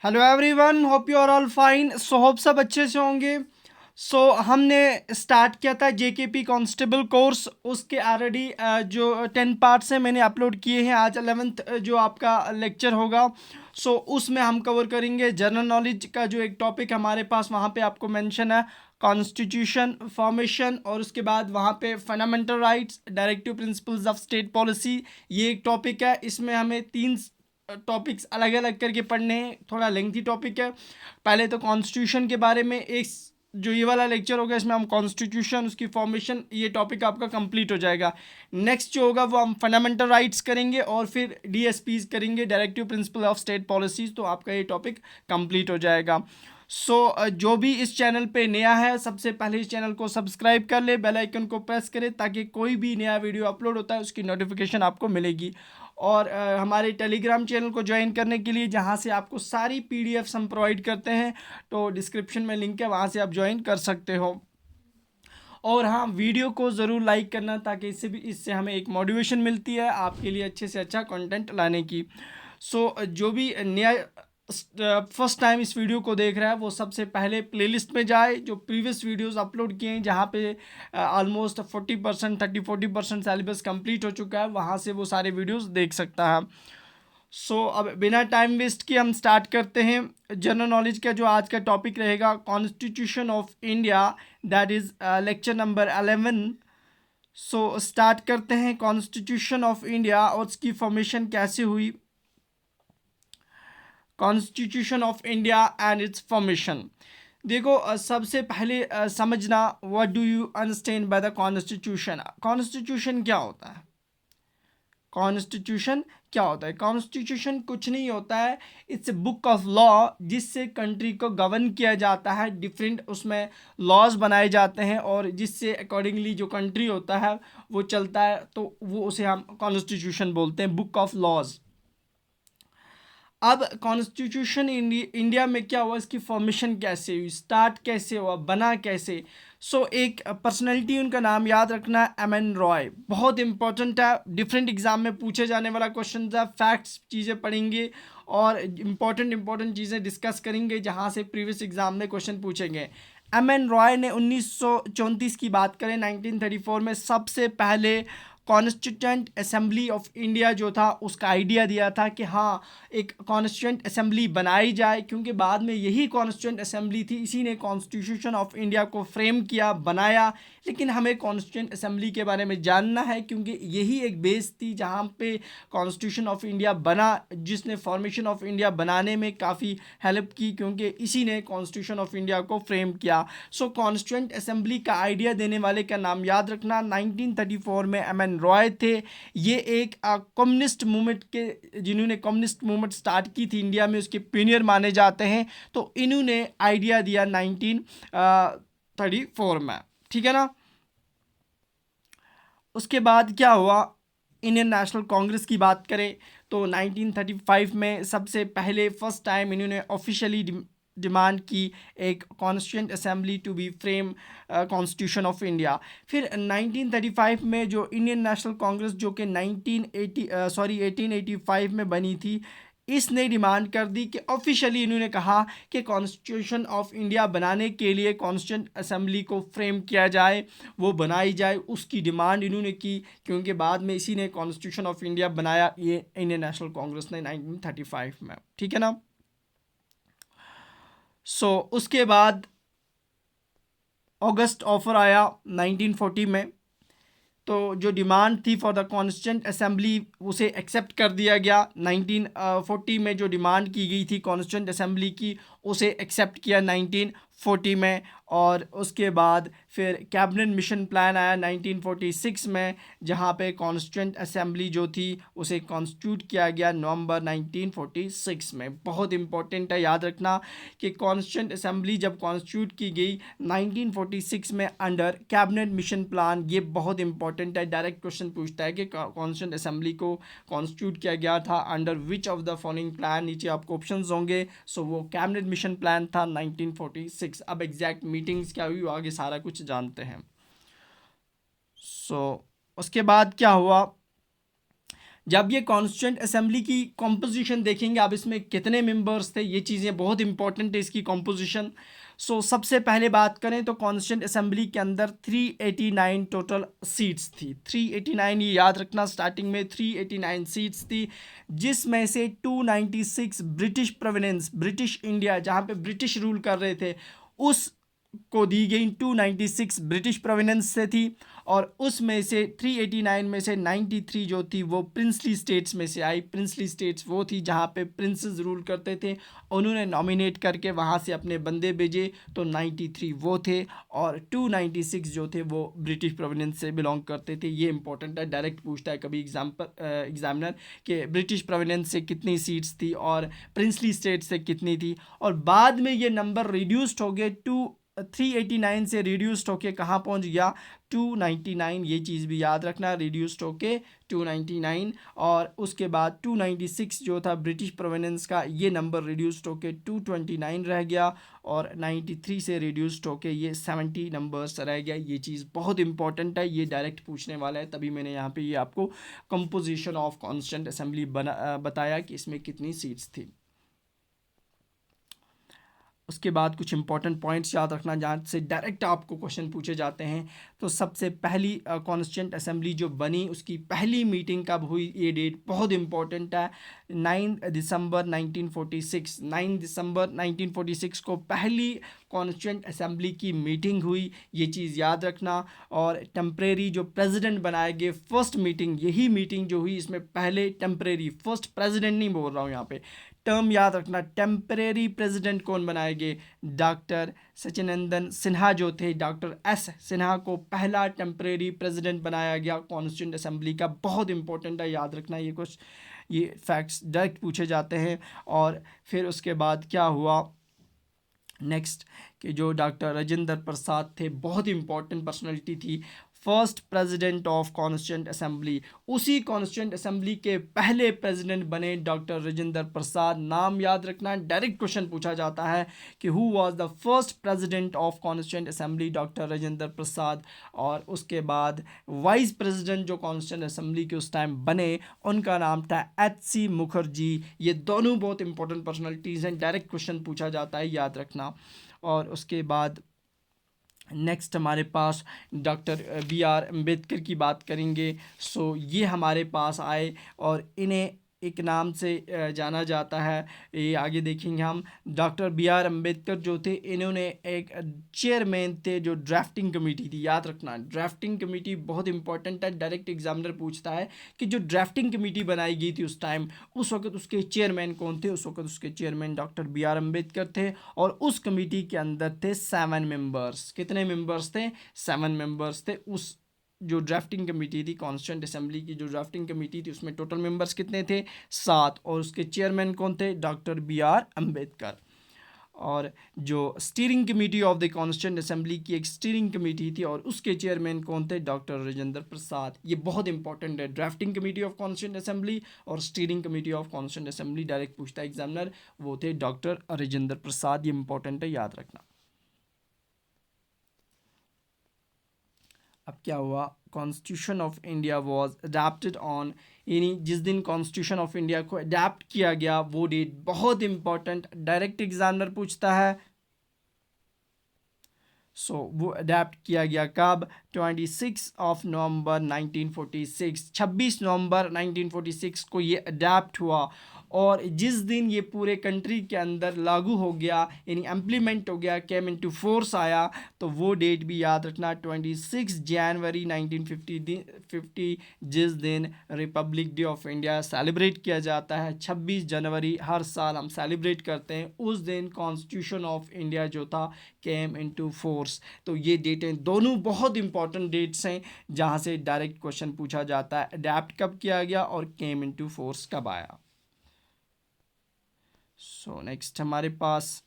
Hello everyone, hope you are all fine. Hope सब अच्छे से होंगे। हमने स्टार्ट किया था जेकेपी कांस्टेबल कोर्स, उसके ऑलरेडी जो 10 पार्ट्स हैं मैंने अपलोड किए हैं। आज 11th जो आपका लेक्चर होगा, उसमें हम कवर करेंगे जनरल नॉलेज का जो एक टॉपिक हमारे पास वहाँ पे आपको मेंशन है कॉन्स्टिट्यूशन फॉर्मेशन, और उसके बाद वहाँ पे fundamental rights, directive principles of state policy, ये एक टॉपिक है। इसमें हमें 3 टॉपिक्स अलग अलग करके पढ़ने हैं, थोड़ा लेंथी टॉपिक है। पहले तो कॉन्स्टिट्यूशन के बारे में एक जो ये वाला लेक्चर होगा, इसमें हम कॉन्स्टिट्यूशन, उसकी फॉर्मेशन, ये टॉपिक आपका कंप्लीट हो जाएगा। नेक्स्ट जो होगा वो हम फंडामेंटल राइट्स करेंगे और फिर डीएसपीज करेंगे, directive principle of state policies. तो आपका ये टॉपिक कंप्लीट हो जाएगा। जो भी इस चैनल पे नया है, सबसे पहले इस चैनल को सब्सक्राइब कर ले, बेल आइकन को प्रेस करे, ताकि कोई भी नया वीडियो अपलोड होता है उसकी नोटिफिकेशन आपको मिलेगी। और हमारे टेलीग्राम चैनल को ज्वाइन करने के लिए, जहां से आपको सारी पीडीएफ्स हम प्रोवाइड करते हैं, तो डिस्क्रिप्शन में लिंक है, वहां से आप ज्वाइन कर सकते हो। और हाँ, वीडियो को ज़रूर लाइक करना, ताकि इससे हमें एक मोटिवेशन मिलती है आपके लिए अच्छे से अच्छा कंटेंट लाने की। जो भी नया फर्स्ट टाइम इस वीडियो को देख रहा है, वो सबसे पहले प्लेलिस्ट में जाए, जो प्रीवियस वीडियोस अपलोड किए हैं, जहाँ पे ऑलमोस्ट 40% 30-40% सिलेबस कंप्लीट हो चुका है, वहाँ से वो सारे वीडियोस देख सकता है। अब बिना टाइम वेस्ट किए हम स्टार्ट करते हैं। जनरल नॉलेज का जो आज का टॉपिक रहेगा, constitution of India, that is lecture number 11। Start करते हैं। कॉन्स्टिट्यूशन ऑफ इंडिया और उसकी फॉर्मेशन कैसे हुई। Constitution of India and it's formation. देखो, सबसे पहले समझना, what do you understand by the constitution. Constitution क्या होता है? कॉन्स्टिट्यूशन क्या होता है? कॉन्स्टिट्यूशन कुछ नहीं होता है, it's a book of law, जिससे कंट्री को गवर्न किया जाता है। डिफरेंट उसमें लॉज बनाए जाते हैं, और जिससे अकॉर्डिंगली जो कंट्री होता है वो चलता है, तो वो उसे हम कॉन्स्टिट्यूशन बोलते हैं, बुक ऑफ लॉज। अब कॉन्स्टिट्यूशन इंडिया में क्या हुआ, इसकी फॉर्मेशन कैसे हुई, स्टार्ट कैसे हुआ, बना कैसे। एक पर्सनैलिटी, उनका नाम याद रखना, एम एन रॉय। बहुत इंपॉर्टेंट है, डिफरेंट एग्जाम में पूछे जाने वाला क्वेश्चन है। फैक्ट्स चीज़ें पढ़ेंगे और इंपॉर्टेंट चीज़ें डिस्कस करेंगे, जहाँ से प्रीवियस एग्जाम में क्वेश्चन पूछेंगे। एम एन रॉय ने 1934 की बात करें, 1934 में सबसे पहले कॉन्स्टिट्यूएंट असेंबली ऑफ इंडिया जो था, उसका आइडिया दिया था कि हाँ, एक कॉन्स्टिट्यूएंट असेंबली बनाई जाए, क्योंकि बाद में यही कॉन्स्टिट्यूएंट असेंबली थी, इसी ने कॉन्स्टिट्यूशन ऑफ इंडिया को फ्रेम किया, बनाया। लेकिन हमें कॉन्स्टिट्यूएंट असेंबली के बारे में जानना है, क्योंकि यही एक बेस थी जहाँ पे कॉन्स्टिट्यूशन ऑफ इंडिया बना, जिसने फॉर्मेशन ऑफ इंडिया बनाने में काफ़ी हेल्प की, क्योंकि इसी ने कॉन्स्टिट्यूशन ऑफ इंडिया को फ्रेम किया। कॉन्स्टिट्यूएंट असेंबली का आइडिया देने वाले का नाम याद रखना, 1934 में एम एन रॉय थे। ये एक कम्युनिस्ट मूवमेंट के, जिन्होंने कम्युनिस्ट मूवमेंट स्टार्ट की थी इंडिया में, उसके पीनियर माने जाते हैं। तो इन्होंने आइडिया दिया 1934 में, ठीक है ना। उसके बाद क्या हुआ, इंडियन नेशनल कांग्रेस की बात करें तो 1935 में सबसे पहले फर्स्ट टाइम इन्होंने ऑफिशियली डिमांड की एक constituent assembly to be frame constitution of India. फिर 1935 में जो इंडियन नेशनल कांग्रेस, जो कि 1885 में बनी थी, इसने डिमांड कर दी कि ऑफिशियली इन्होंने कहा कि कॉन्स्टिट्यूशन ऑफ इंडिया बनाने के लिए कॉन्स्टिट्यूएंट असेंबली को फ्रेम किया जाए, वो बनाई जाए, उसकी डिमांड इन्होंने की, क्योंकि बाद में इसी ने कॉन्स्टिट्यूशन ऑफ इंडिया बनाया, ये इंडियन नेशनल कांग्रेस ने 1935 में, ठीक है ना। उसके बाद अगस्त ऑफर आया 1940 में। तो जो डिमांड थी फॉर द कॉन्स्टिट्यूएंट असेंबली, उसे एक्सेप्ट कर दिया गया। 1940 में जो डिमांड की गई थी कॉन्स्टिट्यूएंट असेंबली की, उसे एक्सेप्ट किया 1940 में। और उसके बाद फिर कैबिनेट मिशन प्लान आया 1946 में, जहाँ पे कॉन्स्टिट्यूएंट असेंबली जो थी उसे कॉन्स्टिट्यूट किया गया नवंबर 1946 में। बहुत इंपॉर्टेंट है, याद रखना कि कॉन्स्टिट्यूएंट असेंबली जब कॉन्स्टिट्यूट की गई 1946 में अंडर कैबिनेट मिशन प्लान, ये बहुत इंपॉर्टेंट है। डायरेक्ट क्वेश्चन पूछता है कि कॉन्स्टिट्यूएंट असेंबली को कॉन्स्टिट्यूट किया गया था under which of the following plan, नीचे आपको ऑप्शंस होंगे। वो कैबिनेट मिशन प्लान था 1946। अब एग्जैक्ट मीटिंग्स क्या हुई, आगे सारा कुछ जानते हैं। उसके बाद क्या हुआ, जब ये कॉन्स्टिट्यूएंट असेंबली की कॉम्पोजिशन देखेंगे आप, इसमें कितने मेंबर्स थे, ये चीज़ें बहुत इंपॉर्टेंट है इसकी कॉम्पोजिशन। सो सबसे पहले बात करें तो कॉन्स्टिट्यूएंट असेंबली के अंदर 389 टोटल सीट्स थी। 389, ये याद रखना, स्टार्टिंग में 389 सीट्स थी, जिसमें से 296 ब्रिटिश प्रोविनेंस, ब्रिटिश इंडिया जहाँ पे ब्रिटिश रूल कर रहे थे उस को दी गई 296 ब्रिटिश प्रोविनेंस से थी। और उसमें से 389 में से 93 जो थी वो प्रिंसली स्टेट्स में से आई। प्रिंसली स्टेट्स वो थी जहाँ पे प्रिंसेस रूल करते थे, उन्होंने नॉमिनेट करके वहाँ से अपने बंदे भेजे, तो 93 वो थे और 296 जो थे वो ब्रिटिश प्रोविनेंस से बिलोंग करते थे। ये इंपॉर्टेंट है, डायरेक्ट पूछता है कभी एग्जामिनर कि ब्रिटिश प्रोविनेंस से कितनी सीट्स थी और प्रिंसली स्टेट से कितनी थी। और बाद में ये नंबर रिड्यूस्ड हो गए 389 से रिड्यूस्ड होके कहाँ पहुँच गया 299। ये चीज़ भी याद रखना, रिड्यूस्ड होके 299। और उसके बाद 296 जो था ब्रिटिश प्रोविनेंस का, ये नंबर रिड्यूस्ड होके 229 रह गया। और 93 से रिड्यूस्ड होके ये 70 नंबर्स रह गया। ये चीज़ बहुत इंपॉर्टेंट है, ये डायरेक्ट पूछने वाला है, तभी मैंने यहाँ पे ये आपको कंपोजिशन ऑफ कॉन्स्टिट्यूएंट असेंबली बताया कि इसमें कितनी सीट्स थी। उसके बाद कुछ इंपॉर्टेंट पॉइंट्स याद रखना जहाँ से डायरेक्ट आपको क्वेश्चन पूछे जाते हैं। तो सबसे पहली कॉन्स्टिट्यूएंट असेंबली जो बनी उसकी पहली मीटिंग कब हुई, ये डेट बहुत इंपॉर्टेंट है, 9 दिसंबर 1946। 9 दिसंबर 1946 को पहली कॉन्स्टिट्यूएंट असेंबली की मीटिंग हुई, ये चीज़ याद रखना। और टेम्परेरी जो प्रेसिडेंट बनाए गए, फर्स्ट मीटिंग यही मीटिंग जो हुई, इसमें पहले टेम्परेरी, फर्स्ट प्रेसिडेंट नहीं बोल रहा हूँ यहाँ पे, टर्म याद रखना, टेम्परेरी प्रेसिडेंट कौन बनाए गए, डॉक्टर सचिनंदन सिन्हा जो थे, डॉक्टर एस सिन्हा को पहला टेम्परेरी प्रेसिडेंट बनाया गया कॉन्स्टिट्यूएंट असेंबली का। बहुत इंपॉर्टेंट है, याद रखना, ये फैक्ट्स डायरेक्ट पूछे जाते हैं। और फिर उसके बाद क्या हुआ नेक्स्ट, कि जो डॉक्टर राजेंद्र प्रसाद थे, बहुत इंपॉर्टेंट पर्सनालिटी थी, first president of constituent assembly. उसी कॉन्स्टिट्यूएंट असेंबली के पहले प्रेसिडेंट बने डॉक्टर राजेंद्र प्रसाद। नाम याद रखना, डायरेक्ट क्वेश्चन पूछा जाता है कि who was the first president of constituent assembly, doctor Rajendra Prasad. और उसके बाद वाइस प्रेसिडेंट जो कॉन्स्टिट्यूएंट असेंबली के उस टाइम बने, उनका नाम था HC मुखर्जी। ये दोनों बहुत इंपॉर्टेंट पर्सनैलिटीज़ हैं, डायरेक्ट क्वेश्चन पूछा जाता है, याद रखना। और उसके बाद नेक्स्ट हमारे पास डॉक्टर BR अम्बेडकर की बात करेंगे। सो ये हमारे पास आए और इन्हें एक नाम से जाना जाता है, ये आगे देखेंगे हम। डॉक्टर BR अम्बेडकर जो थे, इन्होंने एक चेयरमैन थे जो ड्राफ्टिंग कमेटी थी, याद रखना, ड्राफ्टिंग कमेटी बहुत इंपॉर्टेंट है, डायरेक्ट एग्जामिनर पूछता है कि जो ड्राफ्टिंग कमेटी बनाई गई थी उस टाइम, उस वक्त उसके चेयरमैन कौन थे। उस वक्त उसके चेयरमैन डॉक्टर BR अम्बेडकर थे। और उस कमेटी के अंदर थे 7 मेंबर्स। कितने मेंबर्स थे? 7 मेंबर्स थे। उस जो ड्राफ्टिंग कमेटी थी, कॉन्स्टिट्यूएंट असेंबली की जो ड्राफ्टिंग कमेटी थी, उसमें टोटल मेंबर्स कितने थे? 7। और उसके चेयरमैन कौन थे? Doctor BR Ambedkar. और जो steering committee of the constituent assembly की एक स्टीयरिंग कमेटी थी, और उसके चेयरमैन कौन थे? डॉक्टर राजेंद्र प्रसाद। ये बहुत इंपॉर्टेंट है, drafting committee of constituent assembly और steering committee of constituent assembly, direct पूछता है एग्जामिनर, वो थे डॉक्टर राजेंद्र प्रसाद। ये इंपॉर्टेंट है, याद रखना। अब क्या हुआ, constitution of India was adapted on, यानी जिस दिन कॉन्स्टिट्यूशन ऑफ इंडिया को अडेप्ट किया गया वो डेट बहुत इंपॉर्टेंट, डायरेक्ट एग्जामिनर पूछता है। वो अडेप्ट किया गया कब? 26 नवंबर 1946, 26 नवंबर 1946 को ये अडेप्ट हुआ। और जिस दिन ये पूरे कंट्री के अंदर लागू हो गया, यानी इम्प्लीमेंट हो गया, केम इनटू फोर्स आया, तो वो डेट भी याद रखना, 26 जनवरी 1950, जिस दिन Republic day of India celebrate किया जाता है। 26 जनवरी हर साल हम सेलिब्रेट करते हैं, उस दिन कॉन्स्टिट्यूशन ऑफ इंडिया जो था केम इनटू फोर्स। तो ये डेटें दोनों बहुत इंपॉर्टेंट डेट्स हैं जहाँ से डायरेक्ट क्वेश्चन पूछा जाता है, अडेप्ट कब किया गया और केम इनटू फोर्स कब आया। नेक्स्ट हमारे पास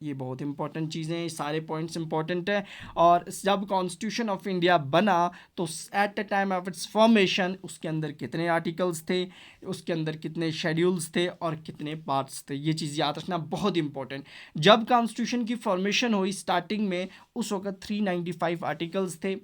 ये बहुत इंपॉर्टेंट चीज़ें हैं, सारे पॉइंट्स इंपॉर्टेंट हैं। और जब कॉन्स्टिट्यूशन ऑफ इंडिया बना तो at the time of its formation उसके अंदर कितने आर्टिकल्स थे, उसके अंदर कितने शेड्यूल्स थे और कितने पार्ट्स थे, ये चीज़ याद रखना बहुत इंपॉर्टेंट। जब कॉन्स्टिट्यूशन की फॉर्मेशन हुई स्टार्टिंग में, उस वक्त 395 आर्टिकल्स थे,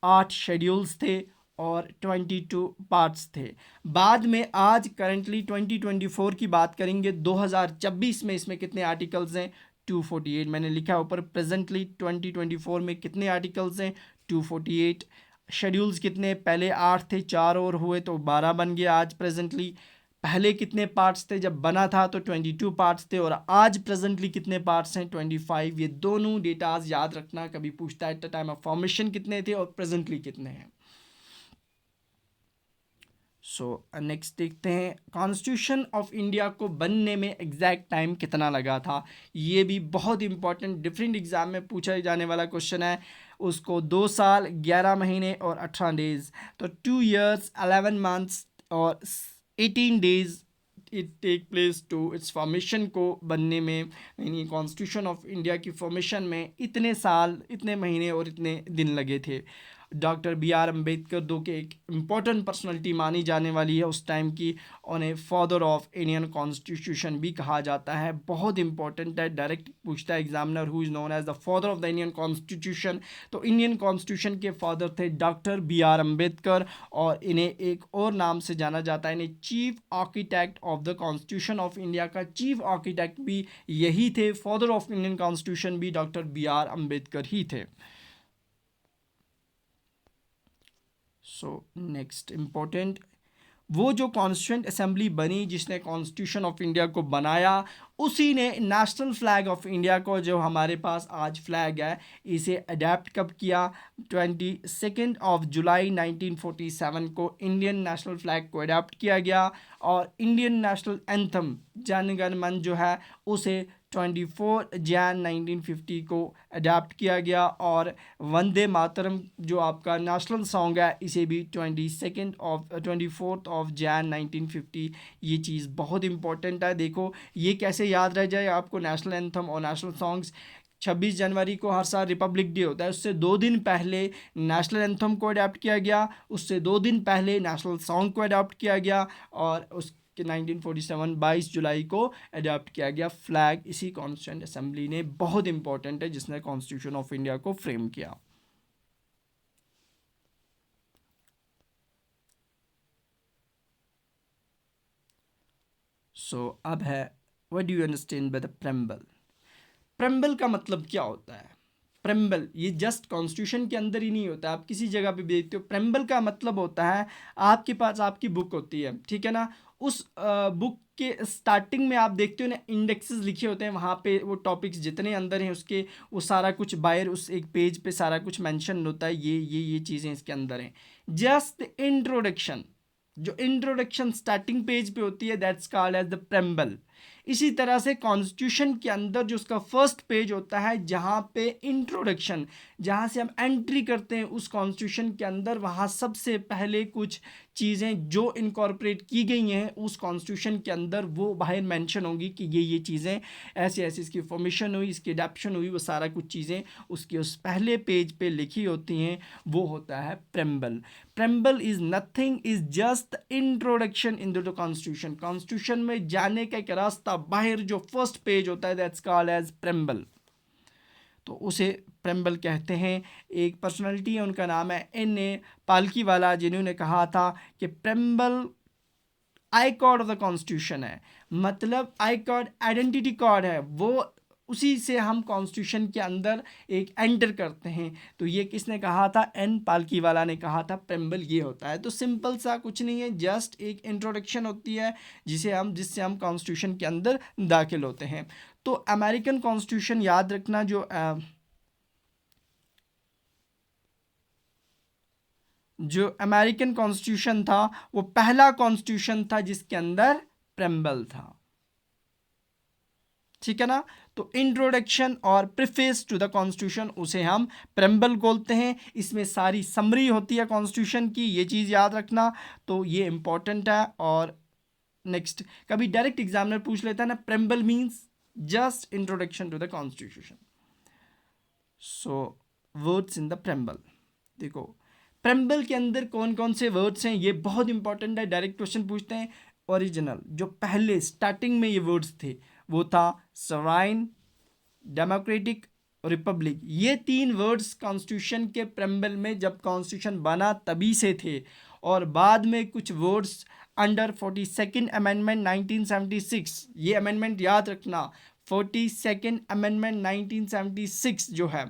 8 शेड्यूल्स थे और 22 पार्ट्स थे। बाद में आज करंटली 2024 की बात करेंगे, 2026 में इसमें कितने आर्टिकल्स हैं? 248। मैंने लिखा है ऊपर, प्रेजेंटली 2024 में कितने आर्टिकल्स हैं? 248। शेड्यूल्स कितने? पहले 8 थे, 4 और हुए तो 12 बन गया आज प्रेजेंटली। पहले कितने पार्ट्स थे जब बना था? तो 22 पार्ट्स थे। और आज प्रेजेंटली कितने पार्ट्स हैं? 25। ये दोनों डेटाज याद रखना, कभी पूछता है at the time of formation कितने थे और प्रेजेंटली कितने हैं। सो नेक्स्ट देखते हैं, कॉन्स्टिट्यूशन ऑफ इंडिया को बनने में एग्जैक्ट टाइम कितना लगा था। ये भी बहुत इंपॉर्टेंट डिफरेंट एग्जाम में पूछा जाने वाला क्वेश्चन है। उसको 2 साल 11 महीने और 18 डेज, तो 2 years 11 months और 18 days it take place to its formation को बनने में, यानी कॉन्स्टिट्यूशन ऑफ इंडिया की फॉर्मेशन में इतने साल, इतने महीने और इतने दिन लगे थे। डॉक्टर बी आर अम्बेडकर दो के एक इम्पॉर्टेंट पर्सनैलिटी मानी जाने वाली है उस टाइम की। उन्हें फादर ऑफ इंडियन कॉन्स्टिट्यूशन भी कहा जाता है। बहुत इंपॉर्टेंट है, डायरेक्ट पूछता है examiner, who is known as the father of the Indian constitution. तो इंडियन कॉन्स्टिट्यूशन के फादर थे डॉक्टर बी आर अम्बेडकर, और इन्हें एक और नाम से जाना जाता है, इन्हें chief architect of the constitution of India का चीफ आर्किटेक्ट भी यही थे। फादर ऑफ इंडियन कॉन्स्टिट्यूशन भी डॉक्टर बी आर अम्बेडकर ही थे। सो नेक्स्ट इम्पोर्टेंट, वो जो कॉन्स्टिट्यूंट असेंबली बनी जिसने कॉन्स्टिट्यूशन ऑफ इंडिया को बनाया, उसी ने नेशनल फ्लैग ऑफ इंडिया को, जो हमारे पास आज फ्लैग है, इसे अडेप्ट कब किया? 22 जुलाई 1947 को इंडियन नेशनल फ्लैग को अडेप्ट किया गया। और Indian national anthem Jana Gana मन जो है उसे 24 जैन 1950 को अडेप्ट किया गया। और वंदे मातरम जो आपका नेशनल सॉन्ग है, इसे भी 24 जैन 1950। ये चीज़ बहुत इंपॉर्टेंट है। देखो ये कैसे याद रह जाए आपको, नेशनल एंथम और नेशनल सॉन्ग्स। 26 जनवरी को हर साल रिपब्लिक डे होता है, उससे 2 दिन पहले नेशनल एंथम को अडेप्ट किया गया, उससे 2 दिन पहले नेशनल सॉन्ग को अडेप्ट किया गया, और उस 1947 22 जुलाई को अडॉप्ट किया गया फ्लैग इसी कॉन्स्टिट्यूंट असेंबली ने। बहुत इंपॉर्टेंट है, जिसने कॉन्स्टिट्यूशन ऑफ इंडिया को फ्रेम किया। अब है, what do you understand by the preamble? Preamble का मतलब क्या होता है? प्रेम्बल ये जस्ट कॉन्स्टिट्यूशन के अंदर ही नहीं होता, आप किसी जगह पे भी देखते हो। प्रेम्बल का मतलब होता है, आपके पास आपकी बुक होती है, ठीक है ना, उस बुक के स्टार्टिंग में आप देखते हो ना, इंडेक्सेस लिखे होते हैं, वहाँ पे वो टॉपिक्स जितने अंदर हैं उसके, वो सारा कुछ बाहर उस एक पेज पे सारा कुछ मेंशन होता है, ये चीज़ें इसके अंदर हैं। जस्ट इंट्रोडक्शन, जो इंट्रोडक्शन स्टार्टिंग पेज पे होती है, that's called as the preamble. इसी तरह से कॉन्स्टिट्यूशन के अंदर जो उसका फर्स्ट पेज होता है, जहाँ पे इंट्रोडक्शन, जहाँ से हम एंट्री करते हैं उस कॉन्स्टिट्यूशन के अंदर, वहाँ सबसे पहले कुछ चीज़ें जो इनकॉर्पोरेट की गई हैं उस कॉन्स्टिट्यूशन के अंदर, वो बाहर मेंशन होंगी कि ये चीज़ें ऐसे ऐसे इसकी फॉर्मेशन हुई, इसकी अडैप्शन हुई, वो सारा कुछ चीज़ें उसके उस पहले पेज पे लिखी होती हैं, वो होता है preamble. Preamble is nothing, is just introduction in the constitution. Constitution में जाने का एक रास्ता बाहर जो फर्स्ट पेज होता है, दैट्स कॉल्ड एज प्रेम्बल। तो उसे प्रेम्बल कहते हैं। एक पर्सनालिटी है, उनका नाम है N.A. पालकीवाला, जिन्होंने कहा था कि preamble I card of the constitution है, मतलब आई कार्ड आइडेंटिटी कार्ड है, वो उसी से हम कॉन्स्टिट्यूशन के अंदर एक एंटर करते हैं। तो ये किसने कहा था? N. पालकीवाला ने कहा था प्रेम्बल ये होता है। तो सिंपल सा कुछ नहीं है, जस्ट एक इंट्रोडक्शन होती है जिससे हम कॉन्स्टिट्यूशन के अंदर दाखिल होते हैं। तो अमेरिकन कॉन्स्टिट्यूशन याद रखना, जो अमेरिकन कॉन्स्टिट्यूशन था वो पहला कॉन्स्टिट्यूशन था जिसके अंदर प्रेम्बल था, ठीक है ना। तो इंट्रोडक्शन और प्रीफेस टू द कॉन्स्टिट्यूशन, उसे हम प्रेम्बल बोलते हैं। इसमें सारी समरी होती है कॉन्स्टिट्यूशन की, ये चीज़ याद रखना, तो ये इंपॉर्टेंट है। और नेक्स्ट, कभी डायरेक्ट एग्जामिनर पूछ लेता है ना, preamble means just introduction to the constitution. So words in the preamble, देखो प्रेम्बल के अंदर कौन कौन से वर्ड्स हैं, ये बहुत इंपॉर्टेंट है, डायरेक्ट क्वेश्चन पूछते हैं। ओरिजिनल, जो पहले स्टार्टिंग में ये वर्ड्स थे, वो था सराइन, डेमोक्रेटिक, रिपब्लिक, ये 3 वर्ड्स कॉन्स्टिट्यूशन के प्रेम्बल में जब कॉन्स्टिट्यूशन बना तभी से थे, और बाद में कुछ वर्ड्स अंडर 42nd अमेंडमेंट 1976, ये अमेंडमेंट याद रखना, 42nd अमेंडमेंट 1976 जो है,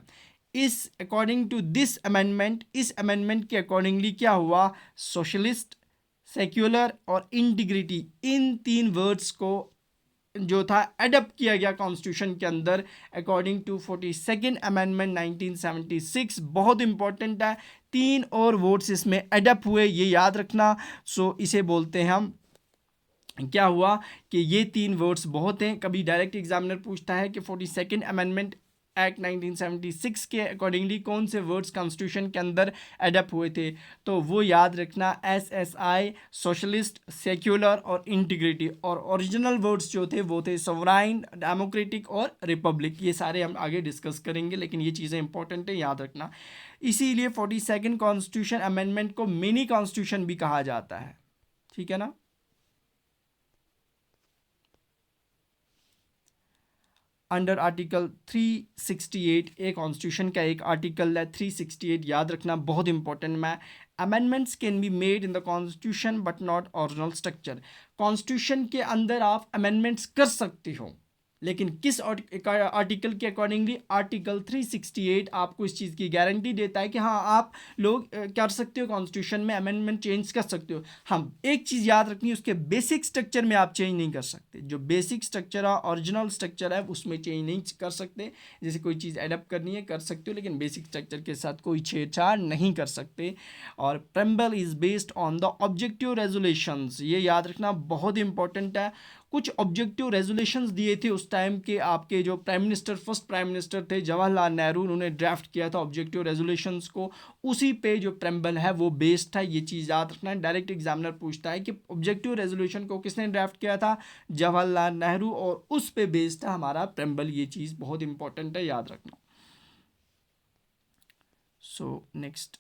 इस अकॉर्डिंग टू दिस अमेंडमेंट, इस अमेंडमेंट के अकॉर्डिंगली क्या हुआ, सोशलिस्ट, सेक्युलर और इंटीग्रिटी, इन 3 वर्ड्स को जो था एडप्ट किया गया कॉन्स्टिट्यूशन के अंदर अकॉर्डिंग टू 42nd अमेंडमेंट 1976। बहुत इंपॉर्टेंट है, 3 और वर्ड्स इसमें एडप्ट हुए, ये याद रखना। सो इसे बोलते हैं हम, क्या हुआ कि ये 3 वर्ड्स बहुत हैं। कभी डायरेक्ट एग्जामिनर पूछता है कि 42nd अमेंडमेंट एक्ट 1976 के अकॉर्डिंगली कौन से वर्ड्स कॉन्स्टिट्यूशन के अंदर एडप्ट हुए थे, तो वो याद रखना SSI, सोशलिस्ट, सेक्युलर और इंटीग्रिटी। और ओरिजिनल वर्ड्स जो थे वो थे सोवराइन, डेमोक्रेटिक और रिपब्लिक। ये सारे हम आगे डिस्कस करेंगे, लेकिन ये चीज़ें इंपॉर्टेंट है, याद रखना। इसीलिए 42nd कॉन्स्टिट्यूशन अमेंडमेंट को मिनी कॉन्स्टिट्यूशन भी कहा जाता है, ठीक है ना। अंडर आर्टिकल 368, ए कॉन्स्टिट्यूशन का एक आर्टिकल है 368, याद रखना, बहुत इंपॉर्टेंट। मैं amendments can be made in the constitution but not original structure. Constitution के अंदर आप अमेंडमेंट्स कर सकते हो, लेकिन किस आर्टिकल के अकॉर्डिंगली, आर्टिकल 368 आपको इस चीज़ की गारंटी देता है कि हाँ आप लोग कर सकते हो, कॉन्स्टिट्यूशन में अमेंडमेंट चेंज कर सकते हो। हम एक चीज़ याद रखनी है, उसके बेसिक स्ट्रक्चर में आप चेंज नहीं कर सकते। जो बेसिक स्ट्रक्चर है, ओरिजिनल स्ट्रक्चर है, उसमें चेंज नहीं कर सकते। जैसे कोई चीज़ एडप्ट करनी है कर सकते हो, लेकिन बेसिक स्ट्रक्चर के साथ कोई छेड़छाड़ नहीं कर सकते। और preamble is based on the objective resolutions, ये याद रखना, बहुत इंपॉर्टेंट है। कुछ ऑब्जेक्टिव रेजोल्यूशंस दिए थे उस टाइम के, आपके जो prime minister, first prime minister थे जवाहरलाल नेहरू, उन्होंने ड्राफ्ट किया था ऑब्जेक्टिव रेजोल्यूशंस को, उसी पे जो प्रेम्बल है वो बेस्ड था। ये चीज़ याद रखना है। डायरेक्ट एग्जामिनर पूछता है कि ऑब्जेक्टिव रेजोल्यूशन को किसने ड्राफ्ट किया था, जवाहरलाल नेहरू, और उस पे बेस्ड था हमारा प्रेम्बल। ये चीज़ बहुत इंपॉर्टेंट है, याद रखना। सो नेक्स्ट,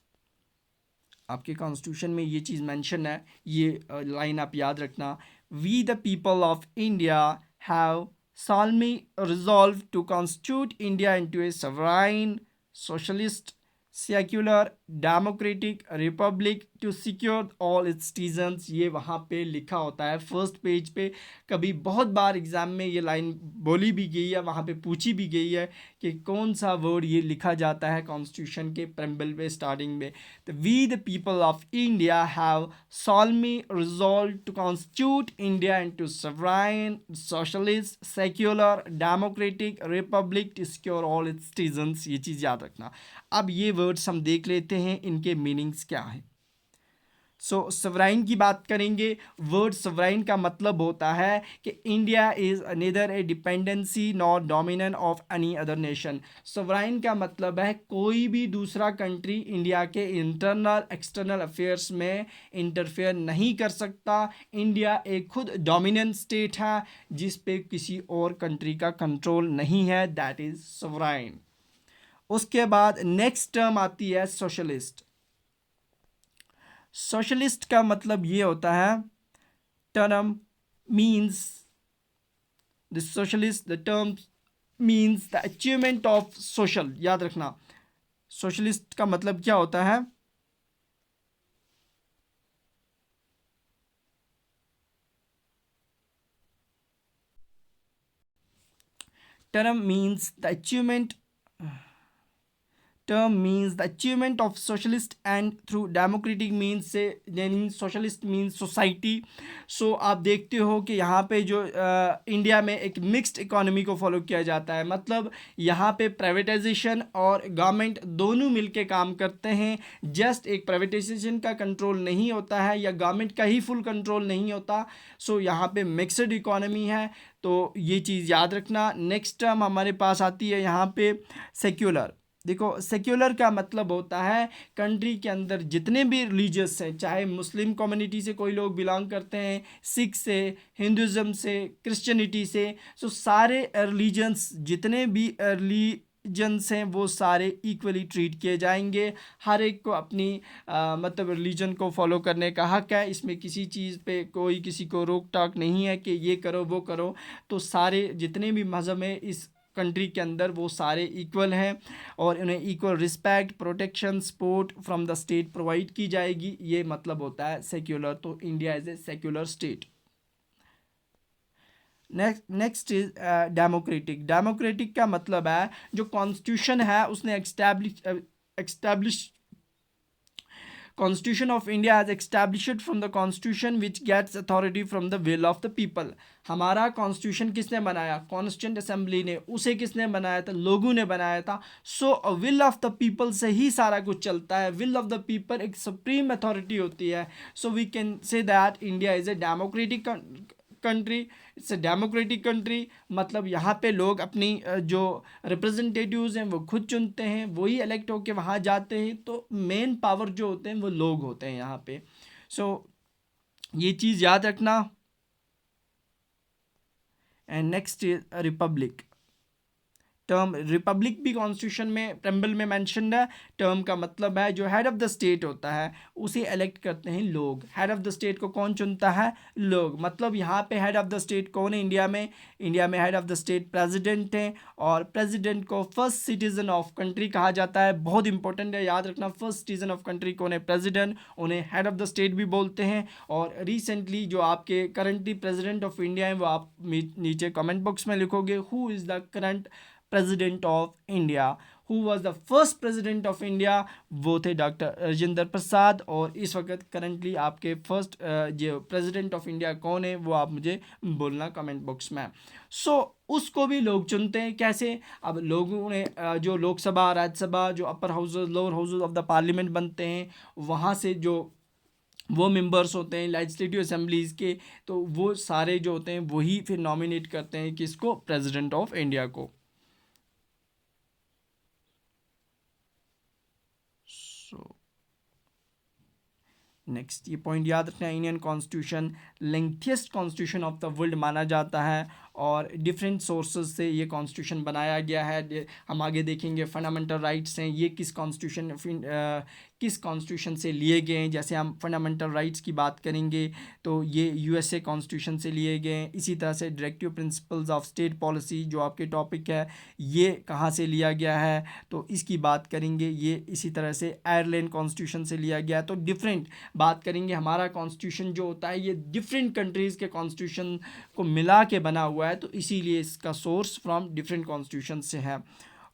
आपके कॉन्स्टिट्यूशन में ये चीज़ मेंशन है, ये लाइन आप याद रखना। We the people of India have solemnly resolved to constitute India into a sovereign, socialist, secular, democratic republic to secure all its citizens। ये वहाँ पे लिखा होता है फर्स्ट पेज पे। कभी बहुत बार एग्ज़ाम में ये लाइन बोली भी गई है, वहाँ पे पूछी भी गई है कि कौन सा वर्ड ये लिखा जाता है कॉन्स्टिट्यूशन के प्रेम्बल में स्टार्टिंग में। तो we the people of India have solemnly resolved to constitute India into sovereign, socialist, secular, democratic republic to secure all its citizens। ये चीज़ याद रखना। अब ये वर्ड्स हम देख लेते हैं, इनके मीनिंग्स क्या हैं। सो सवराइन की बात करेंगे। वर्ड सवराइन का मतलब होता है कि India is neither a dependency nor dominant of any other nation. Sovereign का मतलब है कोई भी दूसरा कंट्री इंडिया के इंटरनल एक्सटर्नल अफेयर्स में इंटरफेयर नहीं कर सकता। इंडिया एक खुद डोमिनेंट स्टेट है जिस पे किसी और कंट्री का कंट्रोल नहीं है, दैट इज़ सवराइन। उसके बाद नेक्स्ट टर्म आती है सोशलिस्ट। सोशलिस्ट का मतलब ये होता है, term means the socialist, the term means the achievement of social. याद रखना, सोशलिस्ट का मतलब क्या होता है, term means the achievement, term means the achievement of socialist and through democratic means से, यानी socialist means society। सो आप देखते हो कि यहाँ पे जो इंडिया में एक मिक्स्ड इकोनॉमी को फॉलो किया जाता है, मतलब यहाँ पे प्राइवेटाइजेशन और गवर्नमेंट दोनों मिलके काम करते हैं। जस्ट एक प्राइवेटाइजेशन का कंट्रोल नहीं होता है या गवर्नमेंट का ही फुल कंट्रोल नहीं होता। सो यहाँ पे मिक्सड इकोनॉमी है, तो ये चीज़ याद रखना। नेक्स्ट टर्म हमारे पास आती है यहाँ पे सेक्युलर। देखो, सेक्युलर का मतलब होता है कंट्री के अंदर जितने भी रिलीजियस हैं, चाहे मुस्लिम कम्युनिटी से कोई लोग बिलोंग करते हैं, सिख से, हिंदुज़म से, क्रिश्चियनिटी से, सो सारे रिलीजन्स जितने भी रिलीजन्स हैं वो सारे इक्वली ट्रीट किए जाएंगे। हर एक को अपनी मतलब रिलीजन को फॉलो करने का हक है। इसमें किसी चीज़ पे कोई किसी को रोक टाक नहीं है कि ये करो वो करो। तो सारे जितने भी मज़हब हैं इस कंट्री के अंदर वो सारे इक्वल हैं और उन्हें equal respect, protection, support from the state provide की जाएगी। ये मतलब होता है सेक्युलर। तो India is A secular state. Next is democratic. Democratic का मतलब है जो कॉन्स्टिट्यूशन है उसने establish Constitution of India has established from the Constitution which gets authority from the will of the people। हमारा कॉन्स्टिट्यूशन किसने बनाया? कॉन्स्टिट्यूंट असेंबली ने। उसे किसने बनाया था? लोगों ने बनाया था। So will of the people से ही सारा कुछ चलता है। विल ऑफ द पीपल एक सुप्रीम अथॉरिटी होती है। So we can say that India is a democratic country. It's a democratic country. मतलब यहाँ पे लोग अपनी जो रिप्रेजेंटेटिव्स हैं वो खुद चुनते हैं, वही इलेक्ट होके वहाँ जाते हैं। तो मेन पावर जो होते हैं वो लोग होते हैं यहाँ पे। सो ये चीज़ याद रखना। And next is Republic. Term Republic भी कॉन्स्टिट्यूशन में प्रेम्बल में मेंशन्ड है। टर्म का मतलब है जो हेड ऑफ द स्टेट होता है उसे इलेक्ट करते हैं लोग। हेड ऑफ द स्टेट को कौन चुनता है? लोग। मतलब यहाँ पे हेड ऑफ द स्टेट कौन है इंडिया में? इंडिया में head of the state president है और प्रेसिडेंट को फर्स्ट सिटीजन ऑफ कंट्री कहा जाता है। बहुत इंपॉर्टेंट है, याद रखना। फर्स्ट सिटीजन ऑफ कंट्री कौन है? प्रेसिडेंट। उन्हें हेड ऑफ द स्टेट भी बोलते हैं। और रिसेंटली जो आपके करंटली प्रेसिडेंट ऑफ इंडिया हैं वो आप नीचे कमेंट बॉक्स में लिखोगे who is the current president of India. Who was the first president of India? वो थे डॉक्टर राजेंद्र प्रसाद। और इस वक्त करंटली आपके फर्स्ट जो प्रेसिडेंट ऑफ इंडिया कौन है वो आप मुझे बोलना कमेंट बॉक्स में। सो उसको भी लोग चुनते हैं। कैसे? अब लोगों ने जो लोकसभा, राज्यसभा, जो upper house, lower house of the parliament बनते हैं, वहाँ से जो वो मेंबर्स होते हैं लेजिस्लेटिव असेंबलीज़ के, तो वो सारे जो होते हैं वही फिर नॉमिनेट करते हैं किसको? प्रेसिडेंट ऑफ इंडिया को। सो नेक्स्ट ये पॉइंट याद रखना है। Indian constitution lengthiest constitution of the world माना जाता है और डिफरेंट सोर्सेज से ये कॉन्स्टिट्यूशन बनाया गया है। हम आगे देखेंगे फंडामेंटल राइट्स हैं ये किस कॉन्स्टिट्यूशन से लिए गए हैं। जैसे हम फंडामेंटल राइट्स की बात करेंगे तो ये यूएसए कॉन्स्टिट्यूशन से लिए गए हैं। इसी तरह से directive principles of state policy जो आपके टॉपिक है ये कहाँ से लिया गया है तो इसकी बात करेंगे। ये इसी तरह से आयरलैंड कॉन्स्टिट्यूशन से लिया गया। तो डिफरेंट बात करेंगे। हमारा कॉन्स्टिट्यूशन जो होता है ये डिफरेंट कंट्रीज़ के कॉन्स्टिट्यूशन को मिला के बना हुआ है, तो इसीलिए इसका सोर्स फ्रॉम डिफरेंट कॉन्स्टिट्यूशन से है।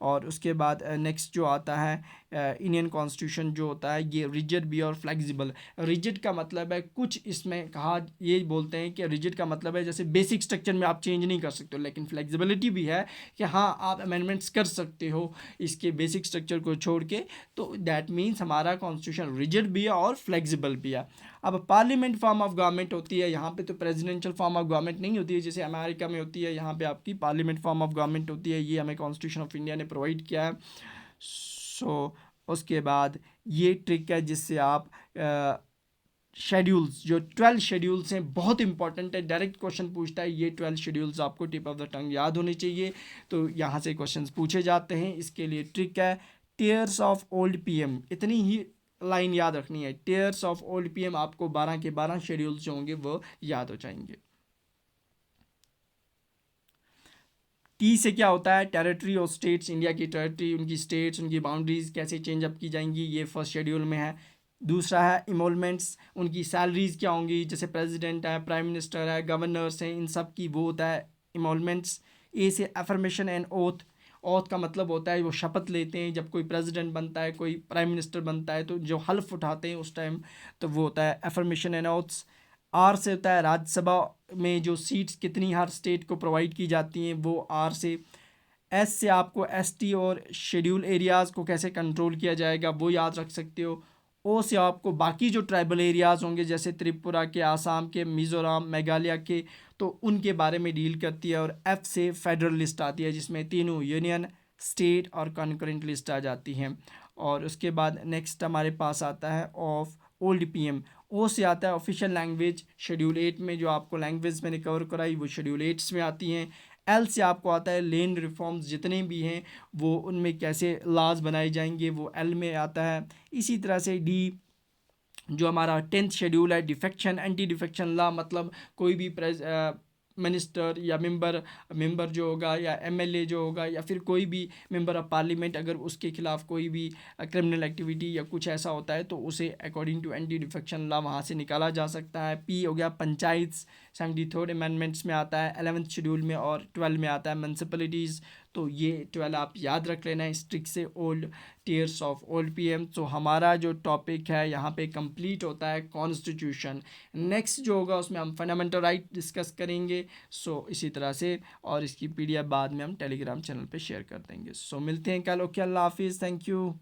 और उसके बाद नेक्स्ट जो आता है इंडियन कॉन्स्टिट्यूशन जो होता है ये रिजिड भी और फ्लेक्सिबल। रिजिड का मतलब है कुछ इसमें कहा, ये बोलते हैं कि रिजिड का मतलब है जैसे बेसिक स्ट्रक्चर में आप चेंज नहीं कर सकते हो, लेकिन फ्लेक्सिबिलिटी भी है कि हाँ आप अमेंडमेंट्स कर सकते हो इसके बेसिक स्ट्रक्चर को छोड़ के। तो दैट मीन्स हमारा कॉन्स्टिट्यूशन रिजिड भी है और फ्लेक्सिबल भी है। अब पार्लियामेंट फॉर्म ऑफ गवर्नमेंट होती है, यहाँ पे तो प्रेसिडेंशियल फॉर्म ऑफ गवर्नमेंट नहीं होती है जैसे अमेरिका में होती है। यहाँ पे आपकी पार्लियामेंट फॉर्म ऑफ गवर्नमेंट होती है। ये हमें कॉन्स्टिट्यूशन ऑफ इंडिया ने प्रोवाइड किया है। सो उसके बाद ये ट्रिक है जिससे आप शेड्यूल्स जो 12 शेड्यूल्स हैं बहुत इंपॉर्टेंट है। डायरेक्ट क्वेश्चन पूछता है ये 12 शेड्यूल्स आपको टिप ऑफ द टंग याद होने चाहिए। तो यहाँ से क्वेश्चंस पूछे जाते हैं। इसके लिए ट्रिक है टीयर्स ऑफ ओल्ड पीएम। इतनी ही लाइन याद रखनी है। टीयर्स ऑफ ओल्ड पीएम आपको 12 के 12 शेड्यूल्स जो होंगे वो याद हो जाएंगे। टी से क्या होता है? टेरिटरी और स्टेट्स। इंडिया की टेरिटरी, उनकी स्टेट्स, उनकी बाउंड्रीज कैसे चेंज अप की जाएंगी ये फर्स्ट शेड्यूल में है। दूसरा है इमोलमेंट्स, उनकी सैलरीज क्या होंगी। जैसे प्रेसिडेंट है, प्राइम मिनिस्टर है, गवर्नर्स हैं, इन सब की वो होता है इमोलमेंट्स। ए से अफर्मेशन एंड ओथ। ओथ का मतलब होता है वो शपथ लेते हैं जब कोई प्रेसिडेंट बनता है, कोई प्राइम मिनिस्टर बनता है, तो जो हल्फ उठाते हैं उस टाइम, तो वो होता है अफर्मेशन एंड ओथ्स। आर से होता है राज्यसभा में जो सीट्स कितनी हर स्टेट को प्रोवाइड की जाती हैं वो आर से। एस से आपको एसटी और शेड्यूल एरियाज़ को कैसे कंट्रोल किया जाएगा वो याद रख सकते हो। ओ से आपको बाकी जो ट्राइबल एरियाज़ होंगे जैसे त्रिपुरा के, आसाम के, मिज़ोरम, मेघालय के, तो उनके बारे में डील करती है। और एफ से फेडरल लिस्ट आती है जिसमें तीनों यूनियन, स्टेट और कॉन्करेंट लिस्ट आ जाती हैं। और उसके बाद नेक्स्ट हमारे पास आता है ऑफ ओल्ड पीएम। ओ से आता है ऑफिशियल लैंग्वेज। शेड्यूल 8 में जो आपको लैंग्वेज मैंने कवर कराई वो शेड्यूल 8 में आती हैं। एल से आपको आता है लैंड रिफॉर्म्स जितने भी हैं वो उनमें कैसे लॉज बनाए जाएंगे वो एल में आता है। इसी तरह से डी जो हमारा 10th शेड्यूल है डिफेक्शन एंटी डिफेक्शन लॉ। मतलब कोई भी मिनिस्टर या मेंबर जो होगा या एमएलए जो होगा या फिर कोई भी मेंबर ऑफ पार्लियामेंट, अगर उसके खिलाफ कोई भी क्रिमिनल एक्टिविटी या कुछ ऐसा होता है तो उसे according to anti defection law वहाँ से निकाला जा सकता है। पी हो गया पंचायत, 73 अमेंडमेंट्स में आता है, 11th शेड्यूल में, और 12 में आता है म्यूनसिपलिटीज़। तो ये 12 आप याद रख लेना, स्ट्रिक्ट से old tears of old PM. तो हमारा जो टॉपिक है यहाँ पे कंप्लीट होता है कॉन्स्टिट्यूशन। नेक्स्ट जो होगा उसमें हम फंडामेंटल राइट डिस्कस करेंगे। सो इसी तरह से, और इसकी पीडीएफ बाद में हम टेलीग्राम चैनल पे शेयर कर देंगे। सो मिलते हैं कल। ओके, अल्लाह हाफिज़, थैंक यू।